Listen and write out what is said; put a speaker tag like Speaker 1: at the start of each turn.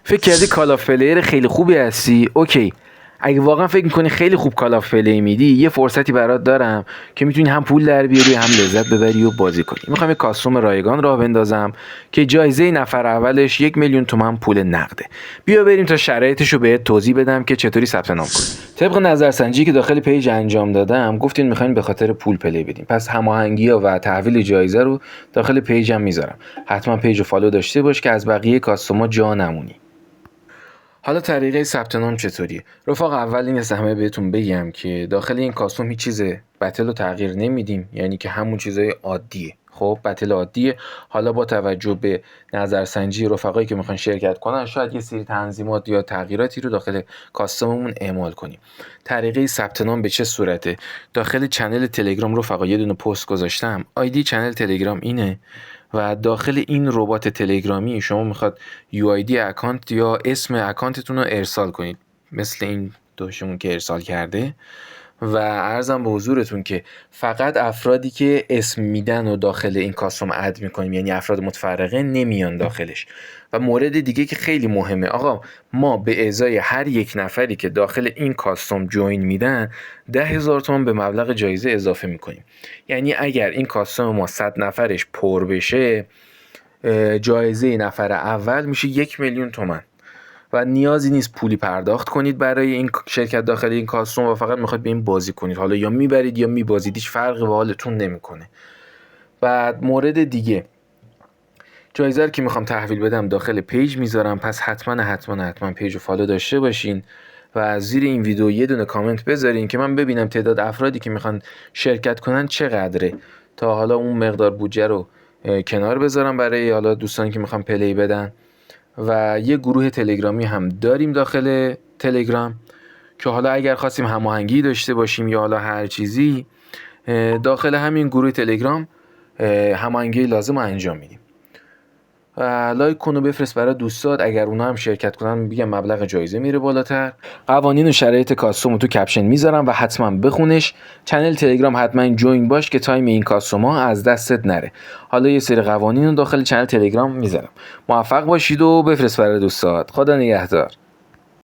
Speaker 1: فکر کردی کالا پلیر خیلی خوبی هستی؟ اوکی. اگه واقعا فکر میکنی خیلی خوب کالا پلی میدی، یه فرصتی برات دارم که میتونی هم پول در بیاری هم لذت ببری و بازی کنی. میخوام یه کاستوم رایگان راه بندازم که جایزه نفر اولش 1,000,000 تومان پول نقده. بیا بریم تا شرایطشو بهت توضیح بدم که چطوری ثبت نام کنی. طبق نظرسنجی که داخل پیج انجام دادم گفتین میخواین به خاطر پول پلی بدین، پس هماهنگی‌ها و تحویل جایزه رو داخل پیجم میذارم. حتما پیج رو فالو داشته باش که از بقیه کاستوما جا نمونی. حالا طریقه ثبت نام چطوریه؟ رفاق، اول این همه بهتون بگم که داخل این کاستوم هیچ چیز بتل رو تغییر نمیدیم، یعنی که همون چیزای عادیه. خب بتل عادیه. حالا با توجه به نظرسنجی رفقایی که میخوان شرکت کنن، شاید یه سری تنظیمات یا تغییراتی رو داخل کاستوممون اعمال کنیم. طریقه ثبت نام به چه صورته؟ داخل چنل تلگرام رفقا یه دونه پست گذاشتم. آیدی چنل تلگرام اینه و داخل این ربات تلگرامی شما میخواد UID اکانت یا اسم اکانتتون رو ارسال کنید، مثل این دوشمون که ارسال کرده. و عرضم به حضورتون که فقط افرادی که اسم میدن و داخل این کاستوم اد میکنیم، یعنی افراد متفرقه، نمیان داخلش. و مورد دیگه که خیلی مهمه آقا، ما به ازای هر یک نفری که داخل این کاستوم جوین میدن 10,000 تومان به مبلغ جایزه اضافه میکنیم. یعنی اگر این کاستوم ما 100 نفرش پر بشه، جایزه نفر اول میشه 1,000,000 تومان و نیازی نیست پولی پرداخت کنید برای این شرکت داخل این کاستوم و فقط میخواید به این بازی کنید. حالا یا میبرید یا میبازید، هیچ فرقی به حالتون نمیکنه. بعد مورد دیگه، جایزه رو که میخوام تحویل بدم داخل پیج میذارم، پس حتما پیج رو فالو داشته باشین و زیر این ویدیو یه دونه کامنت بذارین که من ببینم تعداد افرادی که میخوان شرکت کنن چقدره، تا حالا اون مقدار بودجه رو کنار بذارم برای حالا دوستانی که میخوان پلی بدن. و یه گروه تلگرامی هم داریم داخل تلگرام که حالا اگر خواستیم هماهنگی داشته باشیم یا حالا هر چیزی، داخل همین گروه تلگرام هماهنگی لازم رو انجام میدیم. لایک کن و بفرست برای دوستات، اگر اونا هم شرکت کنن بگم مبلغ جایزه میره بالاتر. قوانین و شرایط کاستوم رو تو کپشن میذارم و حتما بخونش. چنل تلگرام حتما جوین باش که تایم این کاستوم ها از دستت نره. حالا یه سری قوانین رو داخل چنل تلگرام میذارم. موفق باشید و بفرست برای دوستات. خدا نگهدار.